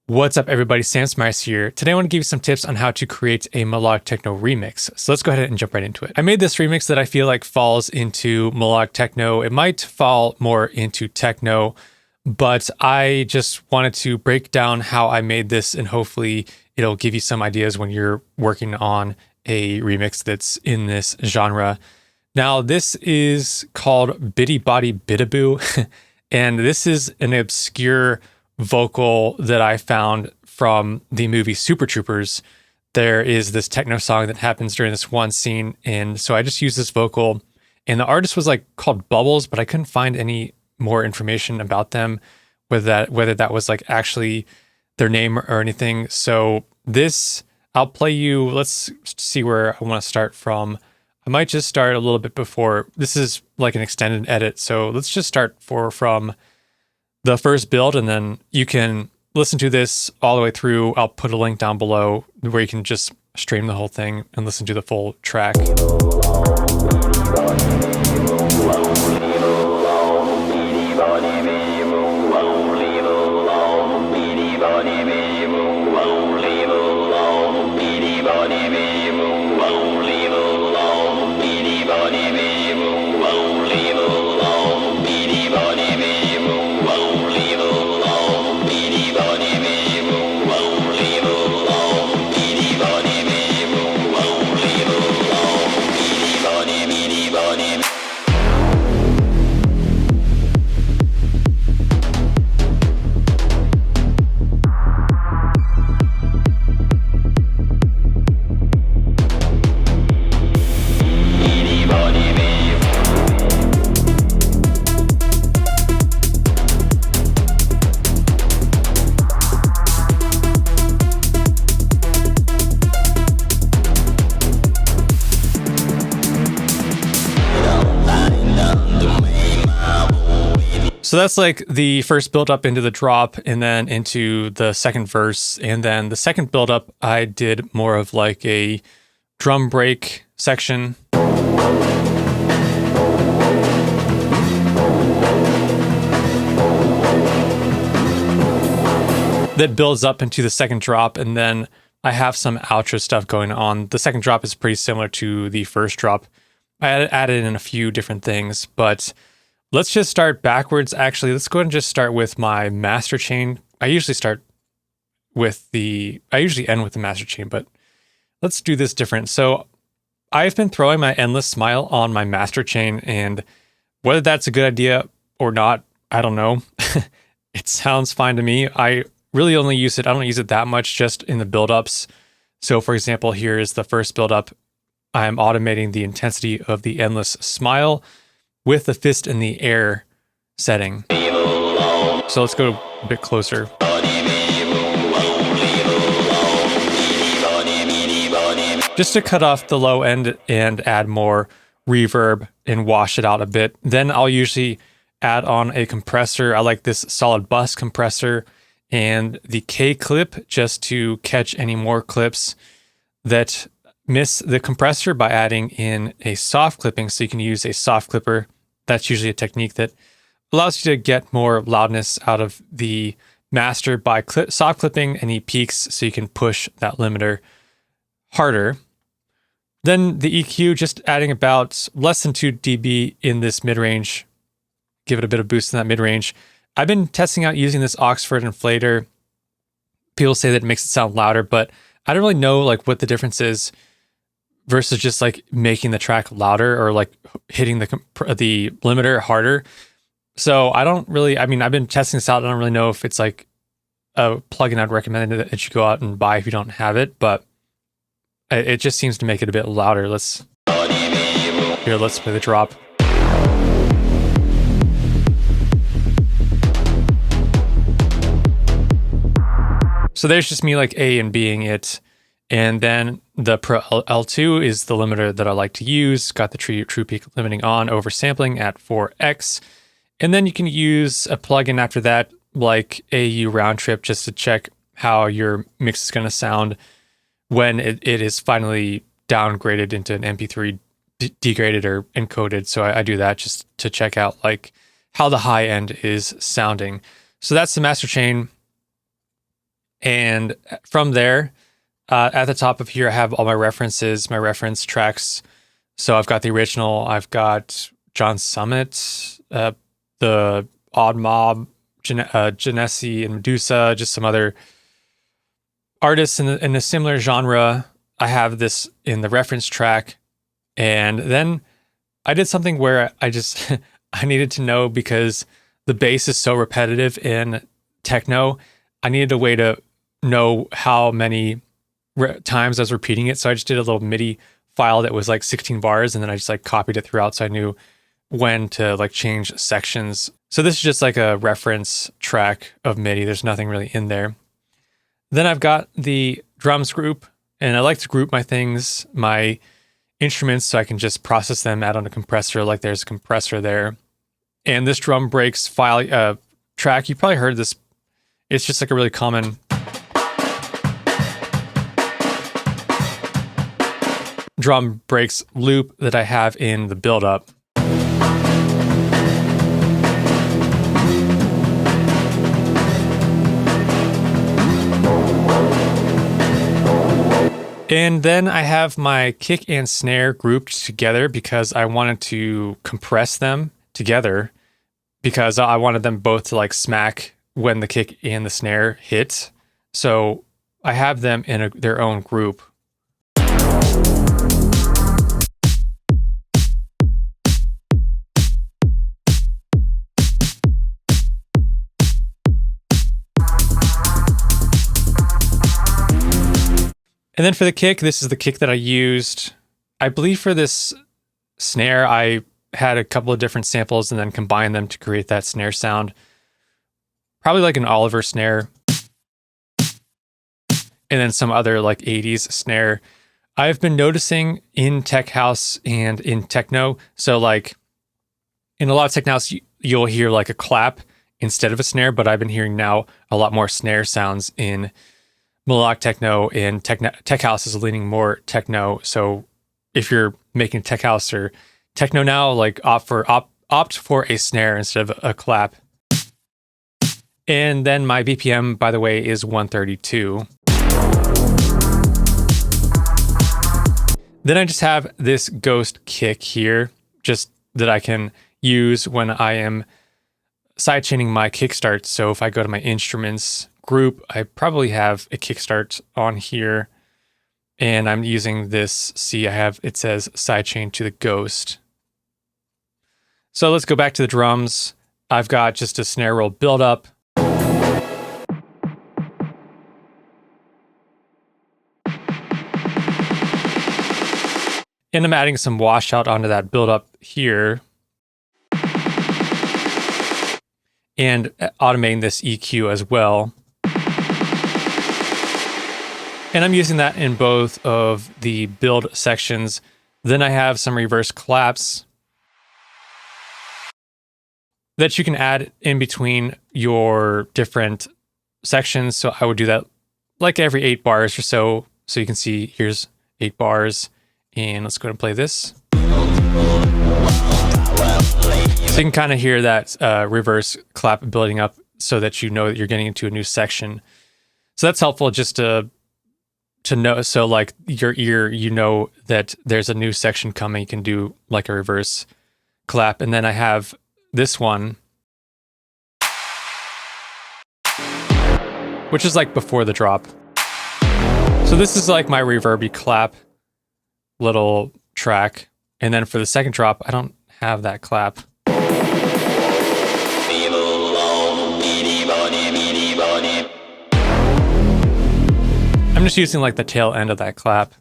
What's up, everybody? Sam Smyers here. Today I want to give you some tips on how to create a melodic techno remix. So let's go ahead and jump right into it. I made this remix that I feel like falls into melodic techno. It might fall more into techno, but I just wanted to break down how I made this, and hopefully it'll give you some ideas when you're working on a remix that's in this genre. Now, this is called Bitty Body Bitaboo, and this is an obscure vocal that I found from the movie Super Troopers. There is this techno song that happens during this one scene, and so I just used this vocal, and the artist was like called Bubbles, but I couldn't find any more information about them, whether that was like actually their name or anything. So this, I'll play you, let's see where I want to start from. I might just start a little bit before. This is like an extended edit, so let's just start from the first build, and then you can listen to this all the way through. I'll put a link down below where you can just stream the whole thing and listen to the full track. So that's like the first build up into the drop, and then into the second verse. And then the second build up, I did more of like a drum break section. That builds up into the second drop, and then I have some outro stuff going on. The second drop is pretty similar to the first drop. I added in a few different things, but let's just start backwards. Actually, let's go ahead and just start with my master chain. I usually end with the master chain, but let's do this different. So I've been throwing my endless smile on my master chain, and whether that's a good idea or not, I don't know. It sounds fine to me. I really only use it. I don't use it that much, just in the buildups. So for example, here is the first buildup. I'm automating the intensity of the endless smile with the fist in the air setting. So let's go a bit closer. Just to cut off the low end and add more reverb and wash it out a bit. Then I'll usually add on a compressor. I like this solid bus compressor and the K clip, just to catch any more clips that miss the compressor by adding in a soft clipping. So you can use a soft clipper. That's usually a technique that allows you to get more loudness out of the master by soft clipping any peaks, so you can push that limiter harder. Then the EQ, just adding about less than 2 dB in this mid-range, give it a bit of boost in that mid-range. I've been testing out using this Oxford inflator. People say that it makes it sound louder, but I don't really know like what the difference is versus just like making the track louder or like hitting the limiter harder. So I don't really, I've been testing this out. I don't really know if it's like a plugin I'd recommend that you go out and buy if you don't have it, but it just seems to make it a bit louder. Let's play the drop. So there's just me like A and Bing it. And then the Pro L2 is the limiter that I like to use. Got the true peak limiting on, oversampling at 4x. And then you can use a plugin after that, like AU round trip, just to check how your mix is going to sound when it is finally downgraded into an MP3 degraded or encoded. So I do that just to check out like how the high end is sounding. So that's the master chain. And from there, at the top of here, I have all my references, my reference tracks. So I've got the original, I've got John Summit, the Odd Mob, Genesi and Medusa, just some other artists in a similar genre. I have this in the reference track. And then I did something where I just, I needed to know, because the bass is so repetitive in techno, I needed a way to know how many times I was repeating it. So I just did a little MIDI file that was like 16 bars, and then I just like copied it throughout, so I knew when to like change sections. So this is just like a reference track of MIDI. There's nothing really in there. Then I've got the drums group, and I like to group my things, my instruments, so I can just process them, add on a compressor, like there's a compressor there. And this drum breaks file track, you probably heard this. It's just like a really common drum breaks loop that I have in the build-up. And then I have my kick and snare grouped together because I wanted to compress them together, because I wanted them both to like smack when the kick and the snare hit. So I have them in their own group. And then for the kick, this is the kick that I used. I believe for this snare, I had a couple of different samples and then combined them to create that snare sound. Probably like an Oliver snare. And then some other like 80s snare. I've been noticing in tech house and in techno, so like in a lot of tech house, you'll hear like a clap instead of a snare, but I've been hearing now a lot more snare sounds in melodic techno, and tech house is leaning more techno. So if you're making tech house or techno now, like opt for a snare instead of a clap. And then my BPM, by the way, is 132. Then I just have this ghost kick here, just that I can use when I am sidechaining my kickstart. So if I go to my instruments group, I probably have a kickstart on here, and I'm using this. See, it says sidechain to the ghost. So let's go back to the drums. I've got just a snare roll buildup. And I'm adding some washout onto that buildup here. And automating this EQ as well. And I'm using that in both of the build sections. Then I have some reverse claps that you can add in between your different sections. So I would do that like every 8 bars or so. So you can see here's 8 bars. And let's go ahead and play this. So you can kind of hear that reverse clap building up so that you know that you're getting into a new section. So that's helpful just to know. So like your ear, you know that there's a new section coming. You can do like a reverse clap. And then I have this one, which is like before the drop. So this is like my reverby clap little track. And then for the second drop, I don't have that clap. I'm just using like the tail end of that clap.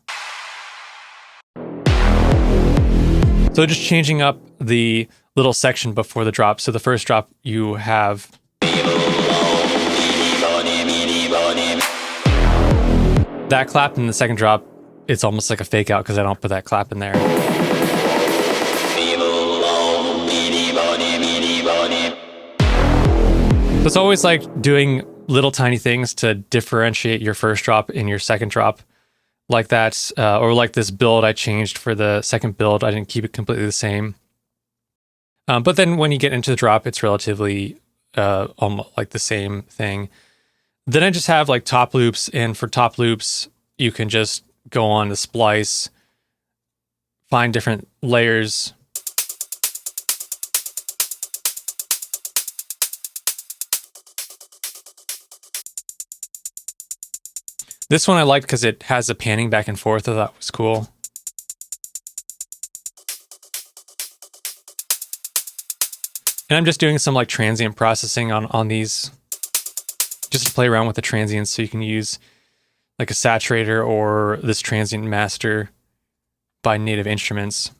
So just changing up the little section before the drop. So the first drop you have that clap, and the second drop, it's almost like a fake out because I don't put that clap in there. So it's always like doing little tiny things to differentiate your first drop and your second drop like that. Or like this build I changed for the second build. I didn't keep it completely the same. But then when you get into the drop, it's relatively almost like the same thing. Then I just have like top loops, and for top loops, you can just go on to Splice, find different layers. This one I liked because it has a panning back and forth. I thought was cool. And I'm just doing some like transient processing on these, just to play around with the transients, so you can use like a saturator or this transient master by Native Instruments.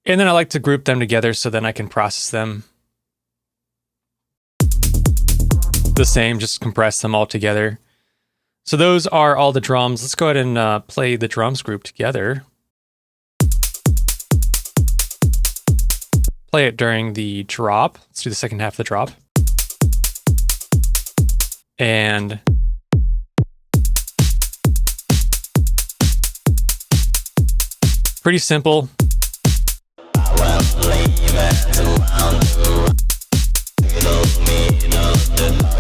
And then I like to group them together so then I can process them the same, just compress them all together. So those are all the drums. Let's go ahead and play the drums group together. Play it during the drop. Let's do the second half of the drop. And pretty simple.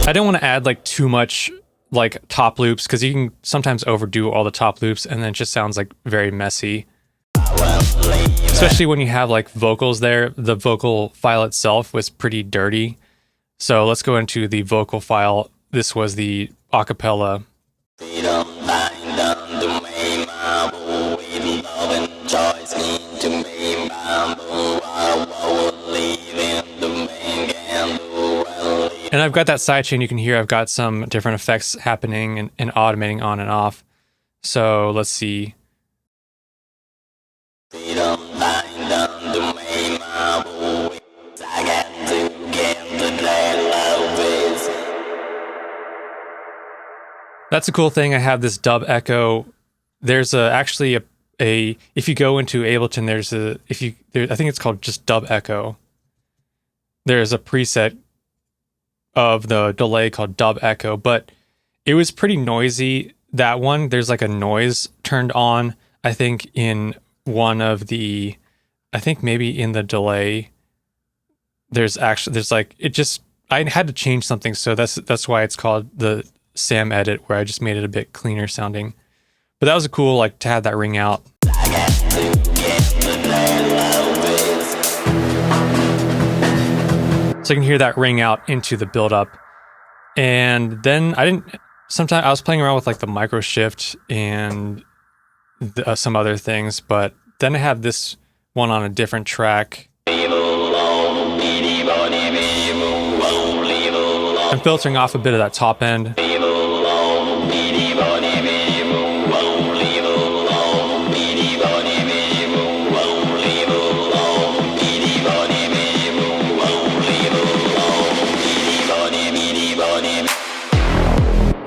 I don't want to add like too much like top loops, because you can sometimes overdo all the top loops and then it just sounds like very messy. Especially when you have like vocals there. The vocal file itself was pretty dirty. So let's go into the vocal file. This was the acapella. And I've got that sidechain. You can hear I've got some different effects happening and automating on and off. So let's see. That's a cool thing. I have this dub echo. There's actually a if you go into Ableton, I think it's called just dub echo. There's a preset of the delay called dub echo, but it was pretty noisy. That one, there's like a noise turned on. I think in maybe in the delay, I had to change something. So that's why it's called the Sam edit, where I just made it a bit cleaner sounding. But that was a cool, like, to have that ring out. So you can hear that ring out into the build-up. And then sometimes I was playing around with like the micro shift and some other things, but then I have this one on a different track. I'm filtering off a bit of that top end.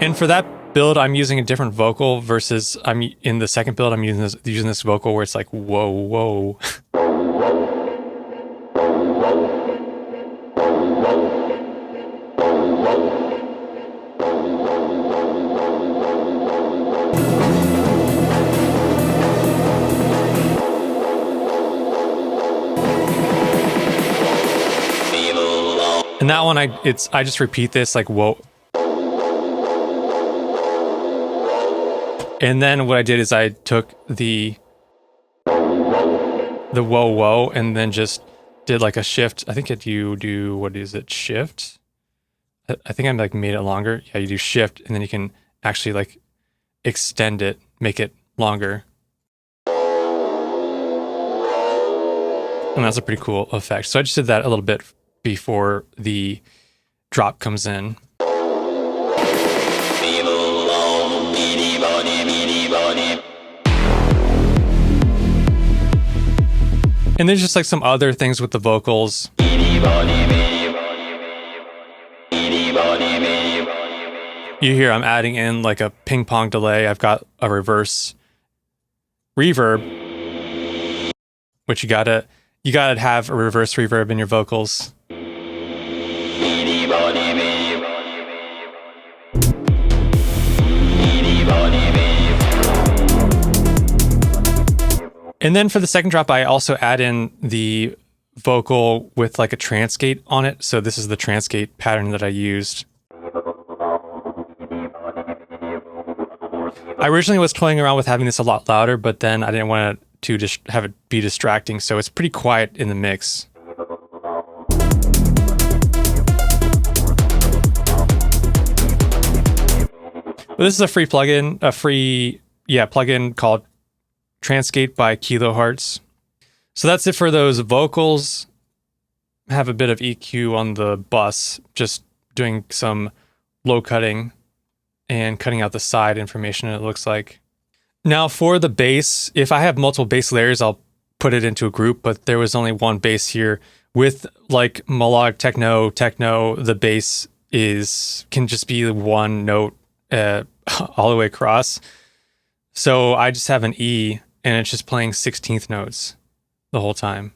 And for that build, I'm using a different vocal versus in the second build, I'm using this vocal where it's like, whoa, whoa. And that one, I just repeat this like, whoa. And then what I did is I took the whoa whoa and then just did like a shift. I think you do, what is it, shift? I think I like made it longer. Yeah, you do shift and then you can actually like extend it, make it longer. And that's a pretty cool effect. So I just did that a little bit before the drop comes in. And there's just like some other things with the vocals. You hear I'm adding in like a ping pong delay. I've got a reverse reverb, which you gotta have a reverse reverb in your vocals. And then for the second drop, I also add in the vocal with like a trance gate on it. So this is the trance gate pattern that I used. I originally was toying around with having this a lot louder, but then I didn't want to just have it be distracting, so it's pretty quiet in the mix. But this is a free plugin, plugin called Transgate by Kilohertz. So that's it for those vocals. Have a bit of EQ on the bus, just doing some low cutting and cutting out the side information, it looks like. Now for the bass, if I have multiple bass layers, I'll put it into a group, but there was only one bass here. With like melodic techno, the bass can just be one note all the way across. So I just have an E and it's just playing 16th notes the whole time.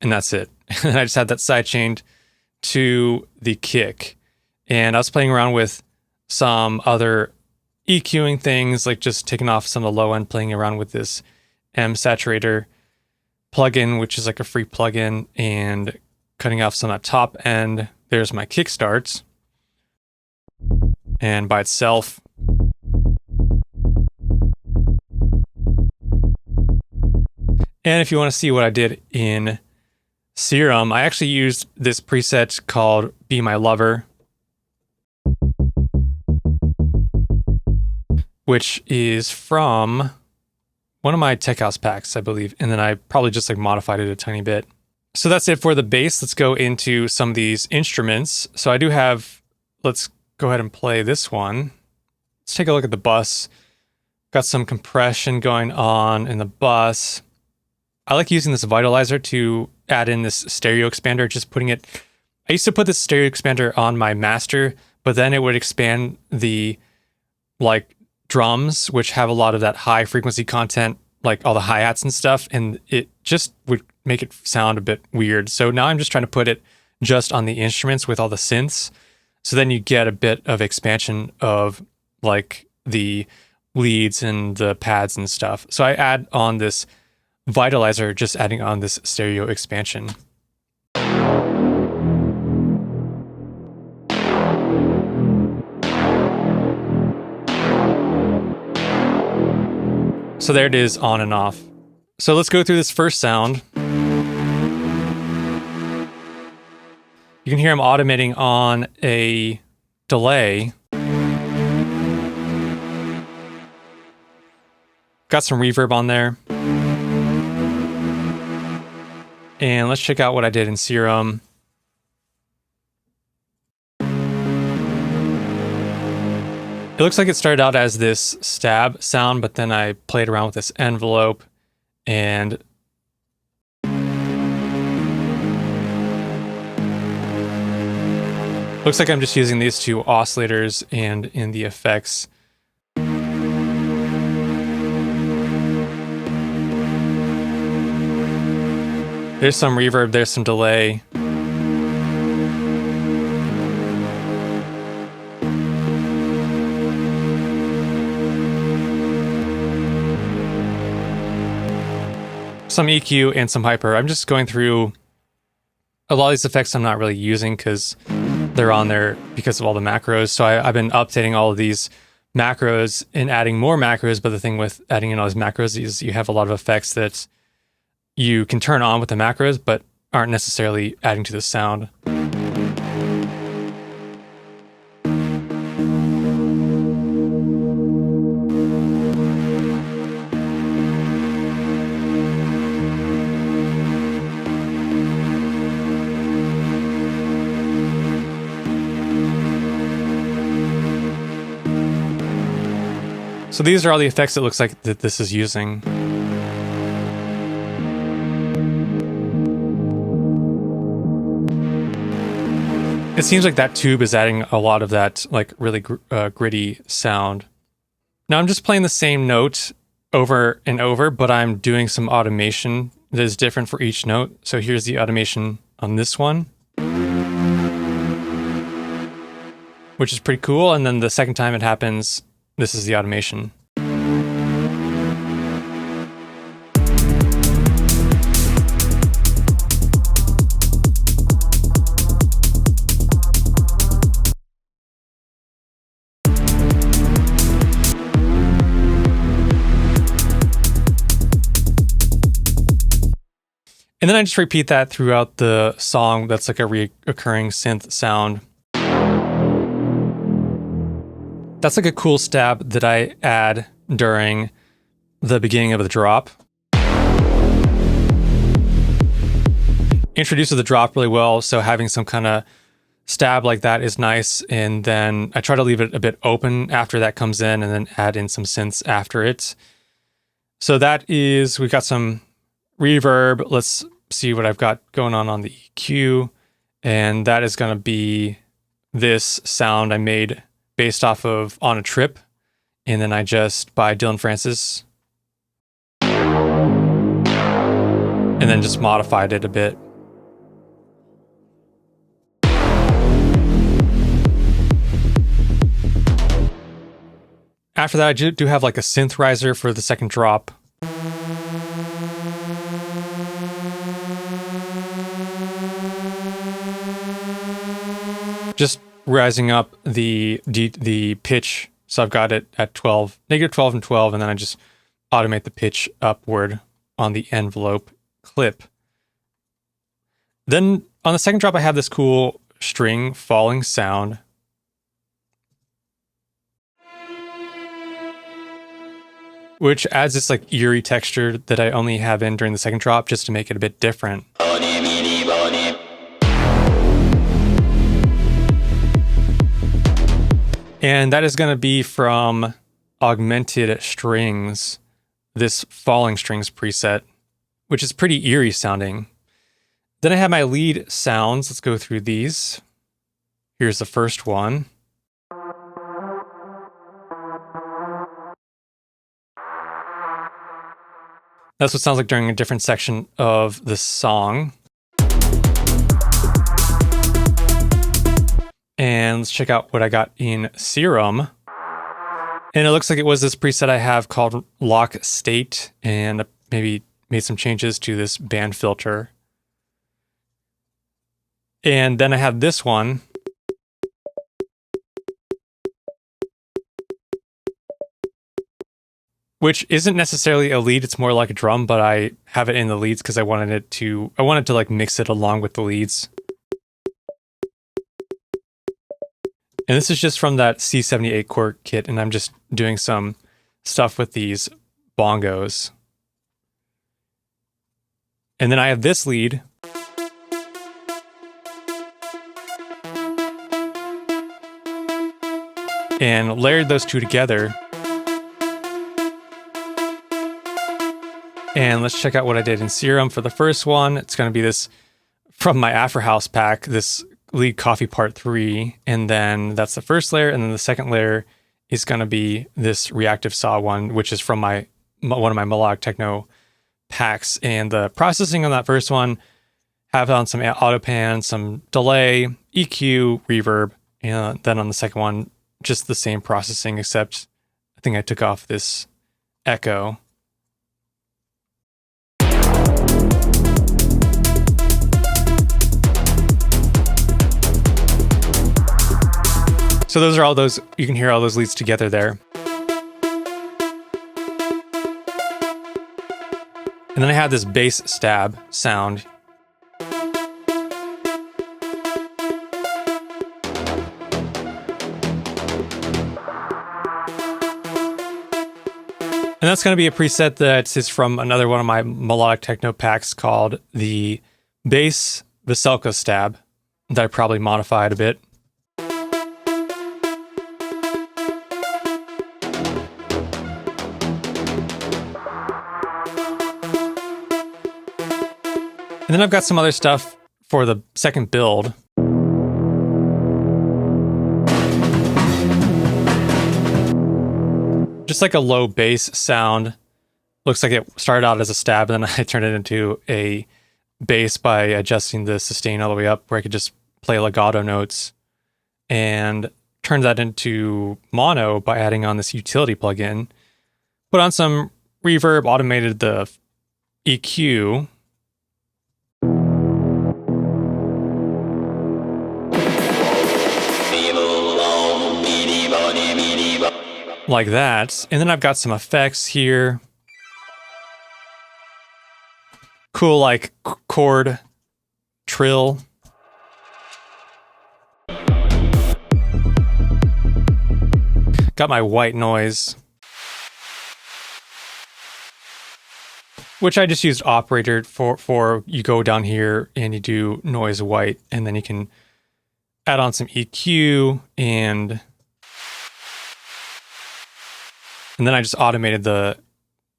And that's it. And I just had that side chained to the kick. And I was playing around with some other EQing things, like just taking off some of the low end, playing around with this M Saturator plugin, which is like a free plugin, and cutting off some of that top end. There's my kick starts. And by itself, and if you want to see what I did in Serum, I actually used this preset called Be My Lover, which is from one of my Tech House packs, I believe. And then I probably just like modified it a tiny bit. So that's it for the bass. Let's go into some of these instruments. So I do have, let's go ahead and play this one. Let's take a look at the bus. Got some compression going on in the bus. I like using this vitalizer to add in this stereo expander, just putting it, I used to put this stereo expander on my master, but then it would expand the like drums, which have a lot of that high frequency content, like all the hi-hats and stuff, and it just would make it sound a bit weird. So now I'm just trying to put it just on the instruments with all the synths. So then you get a bit of expansion of like the leads and the pads and stuff. So I add on this vitalizer, just adding on this stereo expansion. So there it is, on and off. So let's go through this first sound. You can hear I'm automating on a delay. Got some reverb on there. And let's check out what I did in Serum. It looks like it started out as this stab sound, but then I played around with this envelope and looks like I'm just using these two oscillators and in the effects. There's some reverb, there's some delay. Some EQ and some hyper. I'm just going through a lot of these effects I'm not really using because they're on there because of all the macros. So I've been updating all of these macros and adding more macros. But the thing with adding in all these macros is you have a lot of effects that you can turn on with the macros, but aren't necessarily adding to the sound. So these are all the effects it looks like that this is using. It seems like that tube is adding a lot of that like really gritty sound. Now I'm just playing the same note over and over, but I'm doing some automation that is different for each note. So here's the automation on this one, which is pretty cool. And then the second time it happens, this is the automation. And then I just repeat that throughout the song. That's like a recurring synth sound. That's like a cool stab that I add during the beginning of the drop. Introduces the drop really well, so having some kind of stab like that is nice. And then I try to leave it a bit open after that comes in, and then add in some synths after it. So that is, we've got some reverb. Let's see what I've got going on the EQ. And that is going to be this sound I made based off of On a Trip. And then I just, by Dylan Francis. And then just modified it a bit. After that, I do have like a synth riser for the second drop. Just rising up the pitch. So I've got it at 12, negative 12 and 12, and then I just automate the pitch upward on the envelope clip. Then on the second drop, I have this cool string falling sound. Which adds this like eerie texture that I only have in during the second drop just to make it a bit different. And that is going to be from Augmented Strings, this falling strings preset, which is pretty eerie sounding. Then I have my lead sounds. Let's go through these. Here's the first one. That's what it sounds like during a different section of the song. And let's check out what I got in Serum. And it looks like it was this preset I have called Lock State, and maybe made some changes to this band filter. And then I have this one. Which isn't necessarily a lead, it's more like a drum, but I have it in the leads because I wanted to like mix it along with the leads. And this is just from that C78 Core kit, and I'm just doing some stuff with these bongos. And then I have this lead. And layered those two together. And let's check out what I did in Serum for the first one. It's going to be this from my Afro House pack, this lead coffee part 3. And then that's the first layer. And then the second layer is going to be this reactive saw one, which is from one of my Melodic Techno packs. And the processing on that first one, have on some auto pan, some delay, EQ, reverb. And then on the second one, just the same processing, except I think I took off this echo. So those are all those, you can hear all those leads together there. And then I have this bass stab sound. And that's going to be a preset that is from another one of my Melodic Techno packs called the Bass Veselka Stab that I probably modified a bit. And then I've got some other stuff for the second build. Just like a low bass sound. Looks like it started out as a stab, and then I turned it into a bass by adjusting the sustain all the way up, where I could just play legato notes, and turned that into mono by adding on this utility plugin. Put on some reverb, automated the EQ. Like that. And then I've got some effects here. cool like chord trill. Got my white noise, which I just used operator for you go down here and you do noise white, and then you can add on some EQ and then I just automated the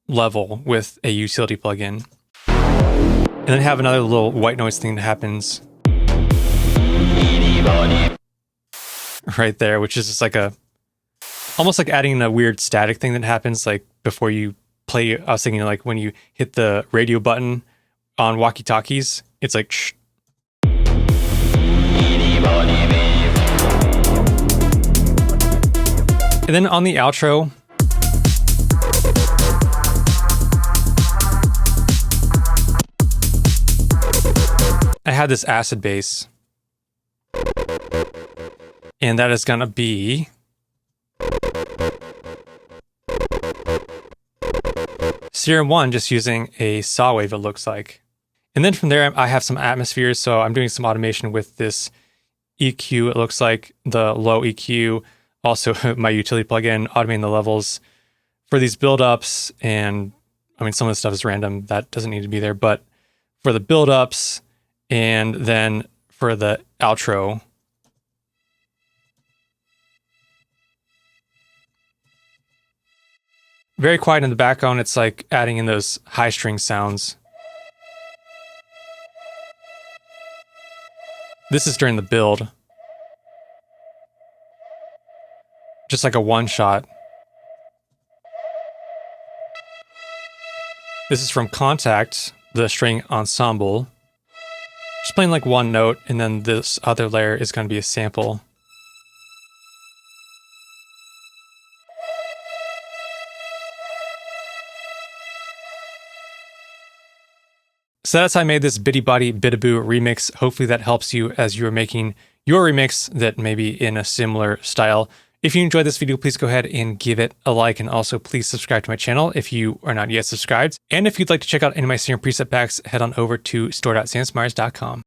level with a utility plugin. And then have another little white noise thing that happens right there, which is just like almost like adding a weird static thing that happens like before you play. I was thinking like when you hit the radio button on walkie-talkies, it's like shh. And then on the outro, I had this acid bass, and that is gonna be Serum 1, just using a saw wave, it looks like. And then from there, I have some atmospheres, so I'm doing some automation with this EQ. It looks like the low EQ, also my utility plugin, automating the levels for these build-ups. And I mean, some of the stuff is random, that doesn't need to be there, but for the build-ups, and then for the outro, very quiet in the background. It's like adding in those high string sounds. This is during the build. Just like a one shot. This is from Contact, the string ensemble. Just playing like one note, and then this other layer is going to be a sample. So that's how I made this Bitty Body Bitaboo remix. Hopefully that helps you as you're making your remix that may be in a similar style. If you enjoyed this video, please go ahead and give it a like, and also please subscribe to my channel if you are not yet subscribed. And if you'd like to check out any of my Serum preset packs, head on over to store.smyers.com.